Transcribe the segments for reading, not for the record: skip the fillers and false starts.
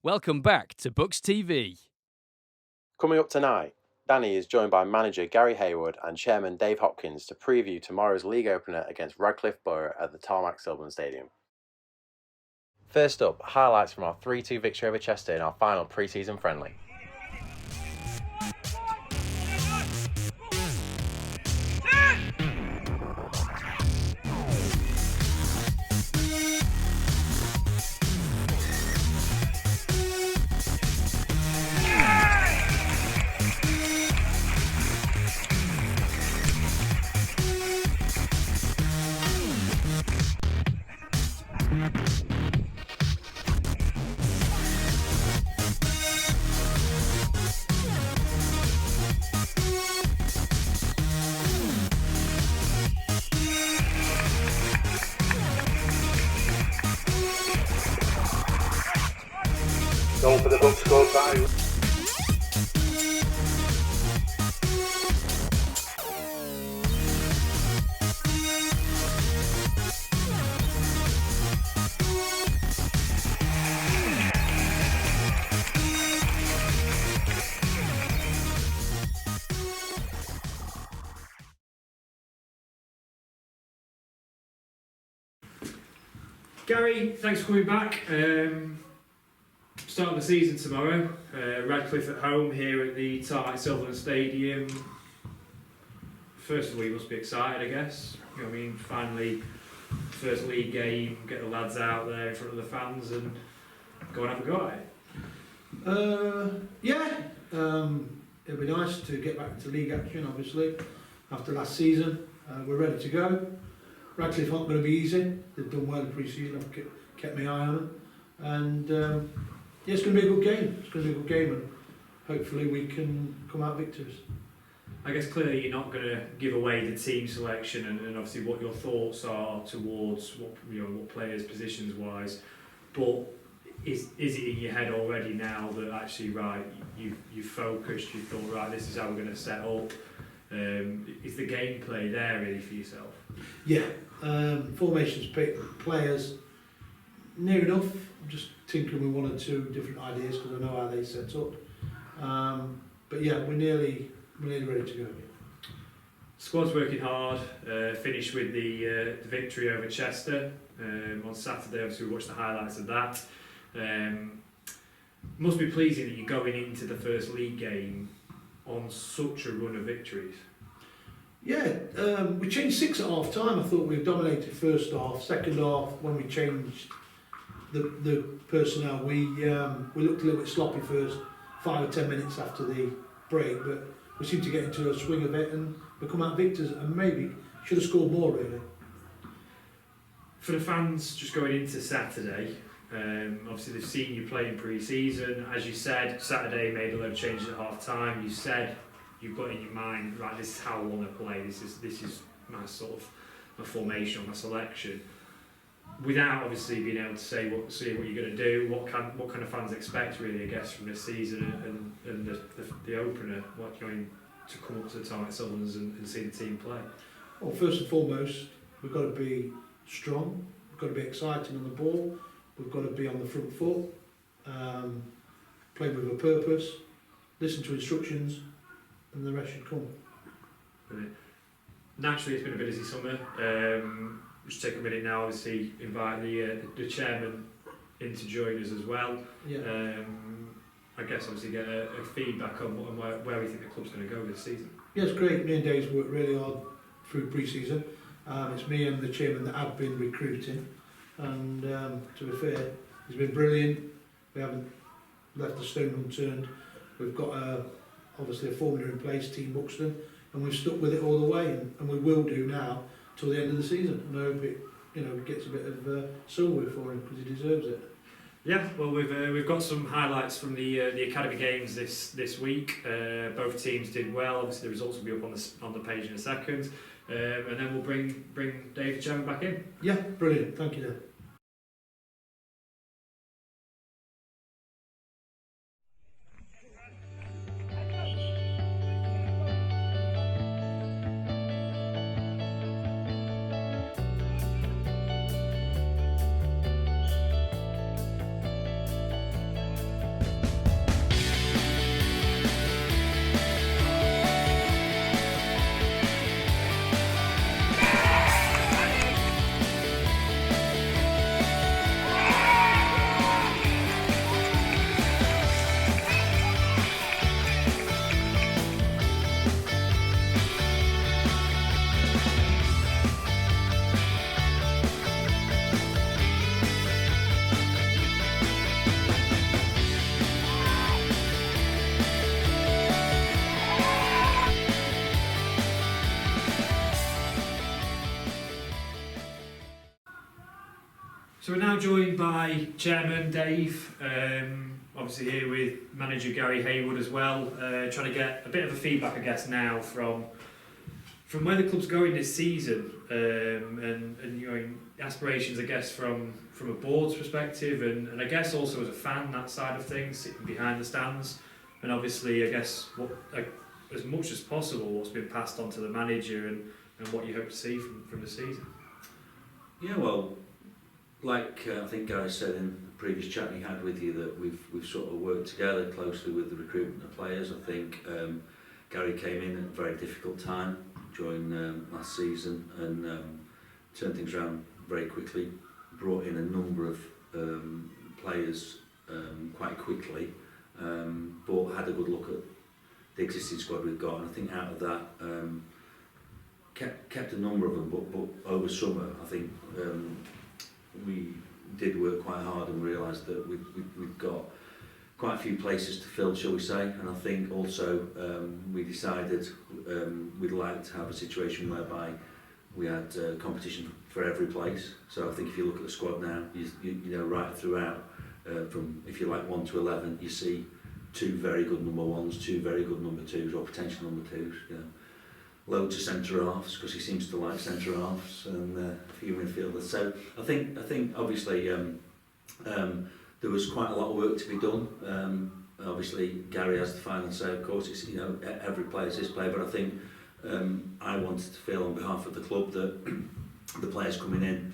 Welcome back to Bucks TV. Coming up tonight, Danny is joined by manager Gary Hayward and chairman Dave Hopkins to preview tomorrow's league opener against Radcliffe Borough at the Tarmac Silverlands Stadium. First up, highlights from our 3-2 victory over Chester in our final pre-season friendly. Goal for the Bucks scored by Gary, thanks for coming back. Start of the season tomorrow. Radcliffe at home here at the Tarmac Silverlands Stadium. First of all, you must be excited, I guess. You know what I mean? Finally, first league game, get the lads out there in front of the fans and go and have a go at it. It'll be nice to get back to league action, obviously, after last season. We're ready to go. Radcliffe aren't going to be easy. They've done well in pre-season. I've kept my eye on them. And it's going to be a good game. And hopefully we can come out victors. I guess clearly you're not going to give away the team selection and obviously what your thoughts are towards what players positions wise, but is it in your head already now that actually you've focused, you thought right, this is how we're going to set up? Is the gameplay there really for yourself? Yeah, formations, players, near enough. I'm just tinkering with one or two different ideas because I know how they set up. But yeah, we're nearly ready to go. Squad's working hard. Finished with the victory over Chester on Saturday. Obviously, we watched the highlights of that. Must be pleasing that you're going into the first league game on such a run of victories. Yeah, we changed 6 at half time. I thought we dominated first half. Second half, when we changed the personnel, we looked a little bit sloppy first 5 or 10 minutes after the break, but we seemed to get into a swing of it and we come out victors, and maybe should have scored more really. For the fans just going into Saturday, obviously they've seen you play in pre-season. As you said, Saturday made a load of changes at half time. You said you've got in your mind, right, this is how I want to play. This is my sort of my formation or my selection. Without obviously being able to see what you're going to do, what kind of fans expect really, I guess, from this season and the opener, what you're going to come up to the Tarmac Silverlands and see the team play. Well, first and foremost, we've got to be strong. We've got to be exciting on the ball. We've got to be on the front foot. Play with a purpose. Listen to instructions, and the rest should come. Brilliant. Naturally, it's been a busy summer. Just take a minute now, obviously, invite the chairman in to join us as well. Yeah. I guess obviously get a feedback on where we think the club's going to go this season. Yeah, it's great. Me and Dave's worked really hard through pre-season. It's me and the chairman that have been recruiting, and to be fair, he's been brilliant. We haven't left a stone unturned. We've got obviously a formula in place, Team Buxton, and we've stuck with it all the way, and we will do now till the end of the season. And I hope it gets a bit of silver for him because he deserves it. Yeah, well, we've got some highlights from the academy games this week. Both teams did well. Obviously, the results will be up on the page in a second, and then we'll bring David Chairman back in. Yeah, brilliant. Thank you, Dave. So we're now joined by Chairman Dave, obviously here with Manager Gary Hayward as well, trying to get a bit of a feedback, I guess, now from where the club's going this season, and you know, aspirations, I guess, from a board's perspective, and I guess also as a fan, that side of things, sitting behind the stands, and obviously, I guess, as much as possible, what's been passed on to the manager and what you hope to see from the season. Yeah, well, like I think Gary said in the previous chat he had with you, that we've sort of worked together closely with the recruitment of players. I think Gary came in at a very difficult time during last season and turned things around very quickly, brought in a number of players quite quickly, but had a good look at the existing squad we've got, and I think out of that kept a number of them, but over summer I think we did work quite hard and realised that we've got quite a few places to fill, shall we say, and I think also we decided we'd like to have a situation whereby we had competition for every place. So I think if you look at the squad now, you know, right throughout, from if you like 1 to 11, you see 2 very good number 1s, 2 very good number 2s, or potential number 2s. You know, loads of centre halves because he seems to like centre halves, and a few midfielders. So I think obviously there was quite a lot of work to be done. Obviously Gary has the final say, of course. It's, you know, every player is his player, but I think I wanted to feel on behalf of the club that the players coming in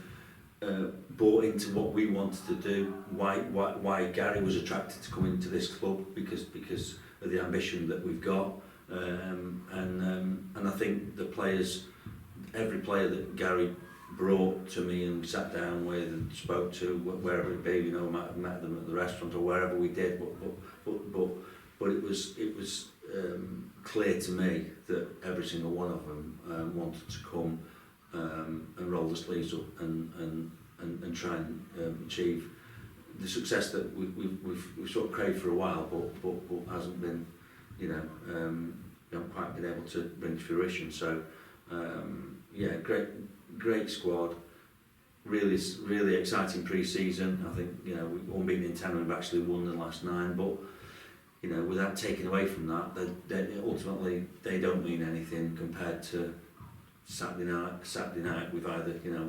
bought into what we wanted to do. Why Gary was attracted to come into this club, because of the ambition that we've got, and I think the players, every player that Gary brought to me and sat down with and spoke to, wherever it be, you know, might have met them at the restaurant or wherever we did, but it was clear to me that every single one of them wanted to come and roll the sleeves up and try and achieve the success that we've sort of craved for a while, but hasn't been, you know, haven't quite been able to bring to fruition. So yeah, great squad, really exciting pre-season. I think, you know, we've all been in 10 and we've actually won the last 9, but you know, without taking away from that, they ultimately they don't mean anything compared to Saturday night. We've either, you know,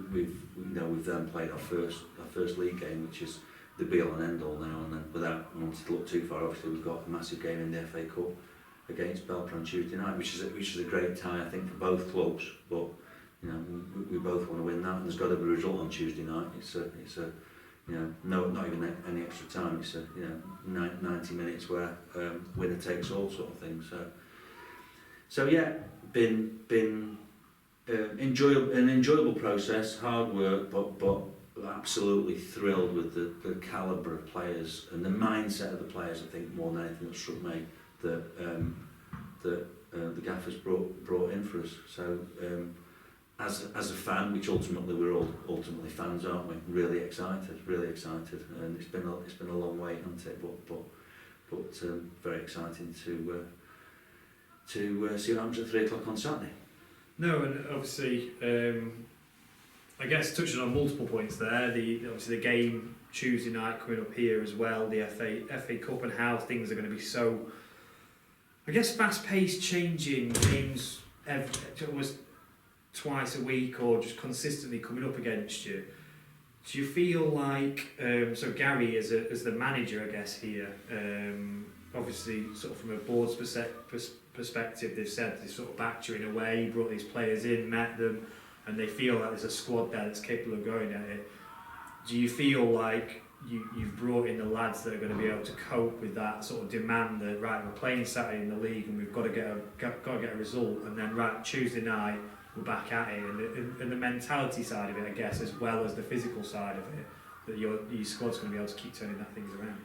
we've then played our first league game, which is the be all and end all now, and then without wanting to look too far, obviously we've got a massive game in the FA Cup against Belper on Tuesday night, which is a great tie, I think, for both clubs. But you know, we both want to win that, and there's got to be a result on Tuesday night. It's a you know, not even any extra time. It's a, you know, 90 minutes where winner takes all sort of thing. So yeah, been an enjoyable process, hard work, but absolutely thrilled with the calibre of players and the mindset of the players. I think more than anything that struck me that the gaffers brought in for us. So as a fan, which ultimately we're all ultimately fans, aren't we? Really excited, and it's been a long wait, hasn't it? But very exciting to see what happens at 3 o'clock on Saturday. No, and obviously, I guess touching on multiple points there, obviously the game Tuesday night coming up here as well, the FA Cup, and how things are going to be so, I guess, fast-paced, changing games almost twice a week or just consistently coming up against you. Do you feel like, so Gary as the manager, I guess, here, obviously sort of from a board's perspective, they've said they sort of backed you in a way, brought these players in, met them, and they feel like there's a squad there that's capable of going at it. Do you feel like you've brought in the lads that are going to be able to cope with that sort of demand that, right, we're playing Saturday in the league and we've got to get a result, and then right, Tuesday night we're back at it, and the mentality side of it, I guess, as well as the physical side of it, that your squad's going to be able to keep turning that things around?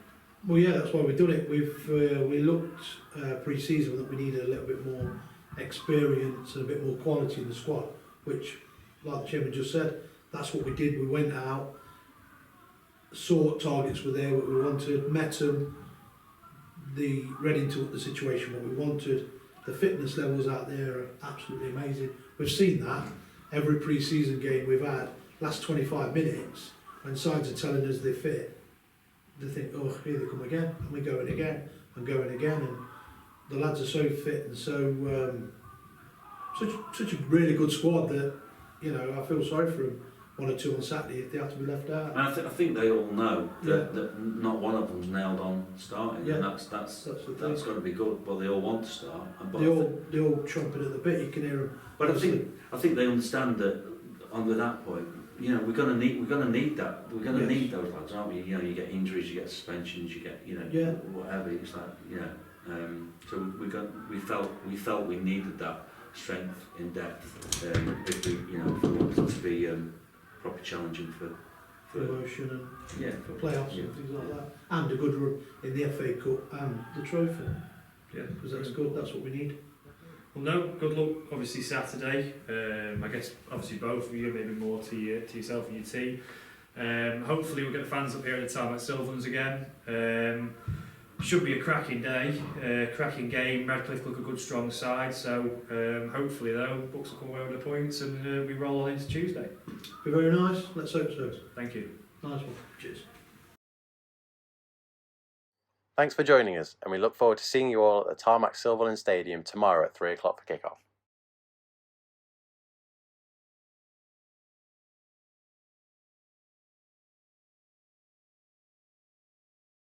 Well, yeah, that's why we've done it. We looked pre-season that we needed a little bit more experience and a bit more quality in the squad, which, like the chairman just said, that's what we did. We went out, saw what targets were there, what we wanted, met them, read into what the situation, what we wanted. The fitness levels out there are absolutely amazing. We've seen that every pre-season game we've had. last 25 minutes, when sides are telling us they're fit, they think, oh, here they come again, and we're going again, and going again, and the lads are so fit and so such a really good squad that, you know, I feel sorry for them. 1 or 2 on Saturday if they have to be left out. And I think they all know that not one of them's nailed on starting, and that's got to be good. But they all want to start. But they all chomping at the bit. You can hear them. But I think they understand that. Under that point, you know, we're gonna need that. We're gonna need those lads, aren't we? You know, you get injuries, you get suspensions, you get whatever. It's like, you know. So we felt we needed that strength in depth if we wanted to be proper challenging for promotion and for playoffs and things like that, and a good run in the FA Cup and the trophy. Yeah, because that's good. That's what we need. Well, no, good luck. Obviously Saturday. I guess obviously both of you, maybe more to yourself and your team. Hopefully we'll get the fans up here at the Tarmac Silverlands again. Should be a cracking day, cracking game. Radcliffe look a good strong side, so hopefully though, Bucks will come away with the points and we roll on into Tuesday. Be very nice. Let's hope so. Thank you. Nice one. Cheers. Thanks for joining us, and we look forward to seeing you all at the Tarmac Silverlands Stadium tomorrow at 3 o'clock for kick-off.